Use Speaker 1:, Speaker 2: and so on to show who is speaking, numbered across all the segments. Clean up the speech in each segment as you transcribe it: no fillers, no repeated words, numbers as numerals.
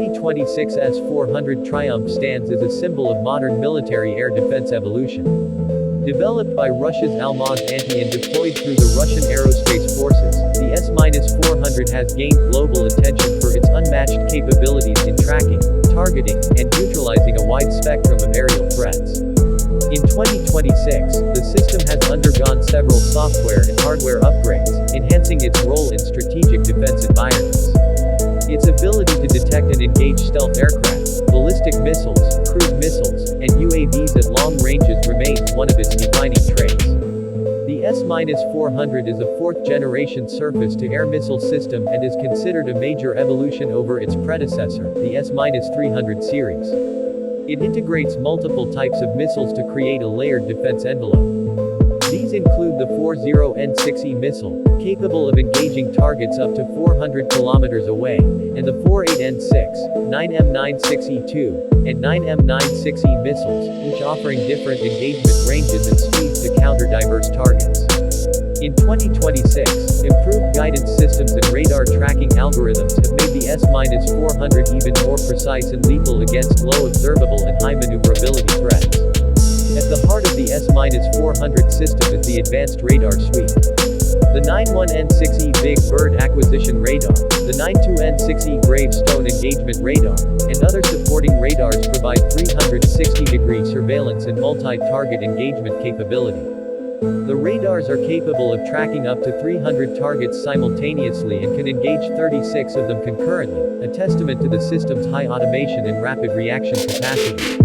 Speaker 1: 2026 S-400 Triumf stands as a symbol of modern military air defense evolution. Developed by Russia's Almaz Anti and deployed through the Russian Aerospace Forces, the S-400 has gained global attention for its unmatched capabilities in tracking, targeting, and neutralizing a wide spectrum of aerial threats. In 2026, the system has undergone several software and hardware upgrades, enhancing its role in strategic defense environments. Its ability to detect and engage stealth aircraft, ballistic missiles, cruise missiles, and UAVs at long ranges remains one of its defining traits. The S-400 is a fourth-generation surface-to-air missile system and is considered a major evolution over its predecessor, the S-300 series. It integrates multiple types of missiles to create a layered defense envelope. These include the 40N6E missile, capable of engaging targets up to 400 kilometers away, and the 48N6, 9M96E2, and 9M96E missiles, each offering different engagement ranges and speeds to counter diverse targets. In 2026, improved guidance systems and radar tracking algorithms have made the S-400 even more precise and lethal against low observable and high maneuverability threats. At the heart of the S-400 system is the Advanced Radar Suite. The 91N6E Big Bird Acquisition Radar, the 92N6E Gravestone Engagement Radar, and other supporting radars provide 360-degree surveillance and multi-target engagement capability. The radars are capable of tracking up to 300 targets simultaneously and can engage 36 of them concurrently, a testament to the system's high automation and rapid reaction capacity.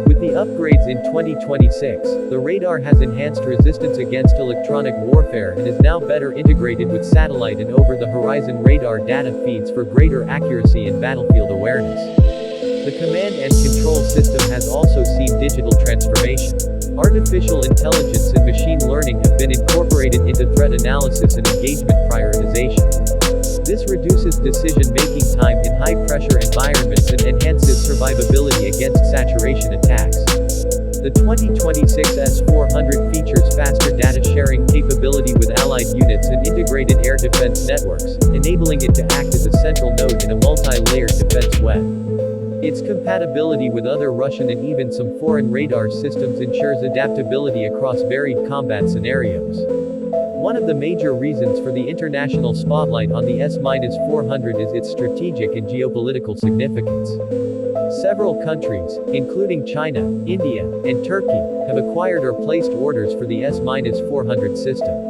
Speaker 1: With the upgrades in 2026, the radar has enhanced resistance against electronic warfare and is now better integrated with satellite and over-the-horizon radar data feeds for greater accuracy and battlefield awareness. The command and control system has also seen digital transformation. Artificial intelligence and machine learning have been incorporated into threat analysis and engagement prioritization. This reduces decision-making time in high-pressure environments and enhances survivability against saturation attacks. The 2026 S-400 features faster data sharing capability with allied units and integrated air defense networks, enabling it to act as a central node in a multi-layered defense web. Its compatibility with other Russian and even some foreign radar systems ensures adaptability across varied combat scenarios. One of the major reasons for the international spotlight on the S-400 is its strategic and geopolitical significance. Several countries, including China, India, and Turkey, have acquired or placed orders for the S-400 system.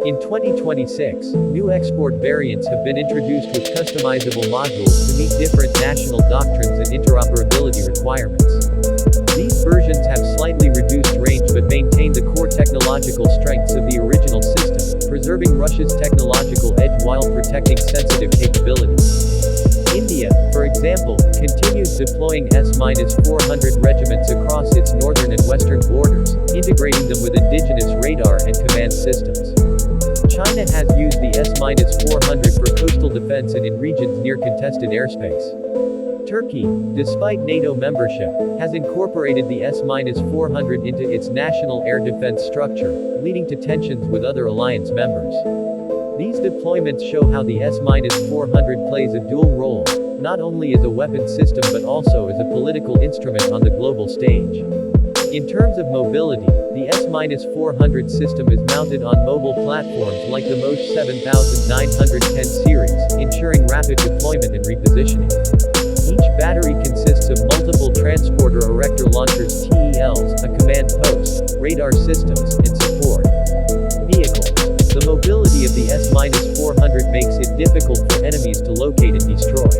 Speaker 1: In 2026, new export variants have been introduced with customizable modules to meet different national doctrines and interoperability requirements. These versions have slightly reduced range but maintain the core technological strengths of the original system, preserving Russia's technological edge while protecting sensitive capabilities. India, for example, continues deploying S-400 regiments across its northern and western borders, integrating them with indigenous radar and command systems. China has used the S-400 for coastal defense and in regions near contested airspace. Turkey, despite NATO membership, has incorporated the S-400 into its national air defense structure, leading to tensions with other alliance members. These deployments show how the S-400 plays a dual role, not only as a weapon system but also as a political instrument on the global stage. In terms of mobility, the S-400 system is mounted on mobile platforms like the Mosh 7910 series, ensuring rapid deployment and repositioning. Each battery consists of multiple transporter erector launchers TELs, a command post, radar systems, and support vehicles. The mobility of the S-400 makes it difficult for enemies to locate and destroy.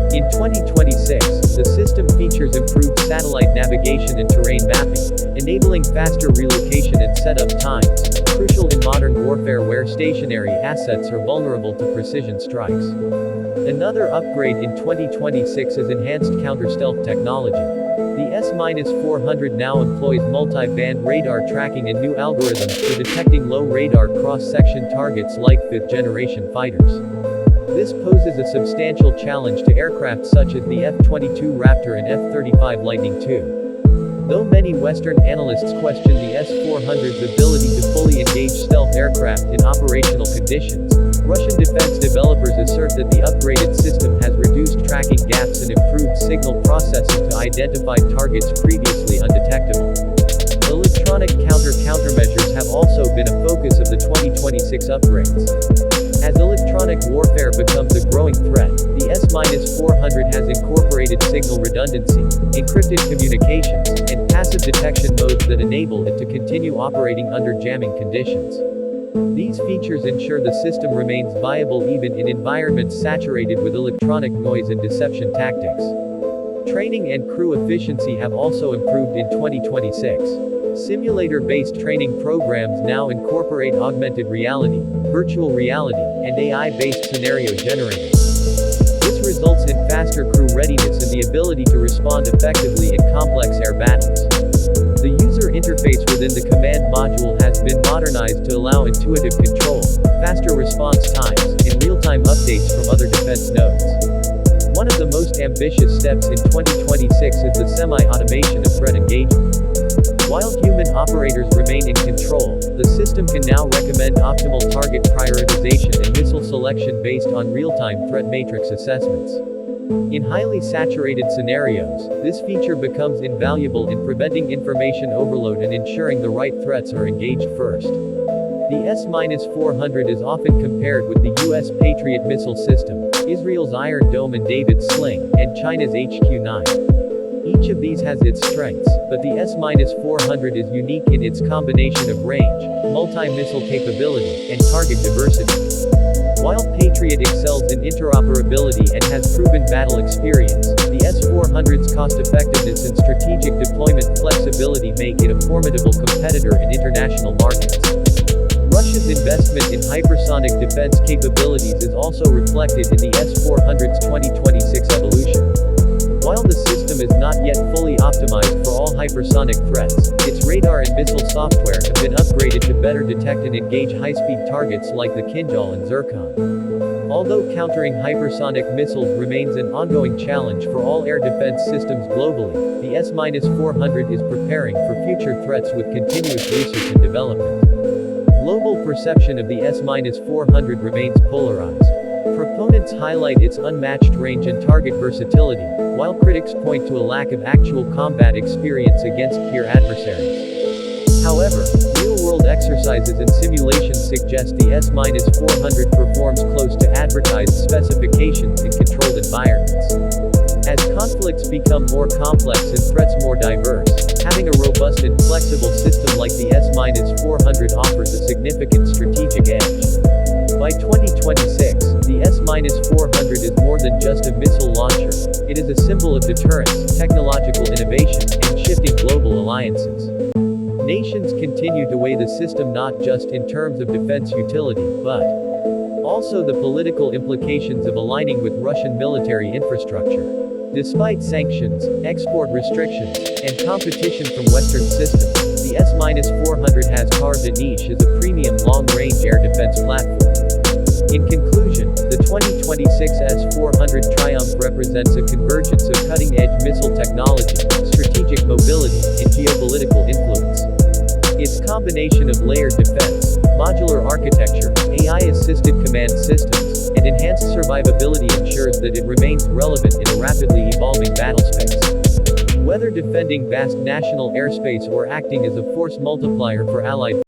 Speaker 1: In 2026, the system features improved satellite navigation and terrain mapping, enabling faster relocation and setup times, crucial in modern warfare where stationary assets are vulnerable to precision strikes. Another upgrade in 2026 is enhanced counter-stealth technology. The S-400 now employs multi-band radar tracking and new algorithms for detecting low radar cross-section targets like fifth-generation fighters. This poses a substantial challenge to aircraft such as the F-22 Raptor and F-35 Lightning II. Though many Western analysts question the S-400's ability to fully engage stealth aircraft in operational conditions, Russian defense developers assert that the upgraded system has reduced tracking gaps and improved signal processing to identify targets previously undetectable. Electronic countermeasures have also been a focus of the 2026 upgrades. As electronic warfare becomes a growing threat, the S-400 has incorporated signal redundancy, encrypted communications, and passive detection modes that enable it to continue operating under jamming conditions. These features ensure the system remains viable even in environments saturated with electronic noise and deception tactics. Training and crew efficiency have also improved in 2026. Simulator-based training programs now incorporate augmented reality, virtual reality, and AI-based scenario generators. This results in faster crew readiness and the ability to respond effectively in complex air battles. The user interface within the command module has been modernized to allow intuitive control, faster response times, and real-time updates from other defense nodes. One of the most ambitious steps in 2026 is the semi-automation of threat engagement. While human operators remain in control, the system can now recommend optimal target prioritization and missile selection based on real-time threat matrix assessments. In highly saturated scenarios, this feature becomes invaluable in preventing information overload and ensuring the right threats are engaged first. The S-400 is often compared with the US Patriot missile system, Israel's Iron Dome and David's Sling, and China's HQ-9. Each of these has its strengths, but the S-400 is unique in its combination of range, multi-missile capability, and target diversity. While Patriot excels in interoperability and has proven battle experience, the S-400's cost-effectiveness and strategic deployment flexibility make it a formidable competitor in international markets. Russia's investment in hypersonic defense capabilities is also reflected in the S-400's 2026 evolution. While the system is not yet fully optimized for all hypersonic threats, its radar and missile software have been upgraded to better detect and engage high-speed targets like the Kinjal and Zircon. Although countering hypersonic missiles remains an ongoing challenge for all air defense systems globally, the S-400 is preparing for future threats with continuous research and development. Global perception of the S-400 remains polarized. Proponents highlight its unmatched range and target versatility, while critics point to a lack of actual combat experience against peer adversaries. However, real-world exercises and simulations suggest the S-400 performs close to advertised specifications in controlled environments. As conflicts become more complex and threats more diverse, having a robust and flexible system like the S-400 offers a significant strategic edge. By 2026, the S-400 is more than just a missile launcher. It is a symbol of deterrence, technological innovation, and shifting global alliances. Nations continue to weigh the system not just in terms of defense utility, but also the political implications of aligning with Russian military infrastructure. Despite sanctions, export restrictions, and competition from Western systems, the S-400 has carved a niche as a premium long-range air defense platform. In conclusion, the 2026 S-400 Triumph represents a convergence of cutting-edge missile technology, strategic mobility, and geopolitical influence. Its combination of layered defense, modular architecture, AI-assisted command systems, and enhanced survivability ensures that it remains relevant in a rapidly evolving battlespace. Whether defending vast national airspace or acting as a force multiplier for allied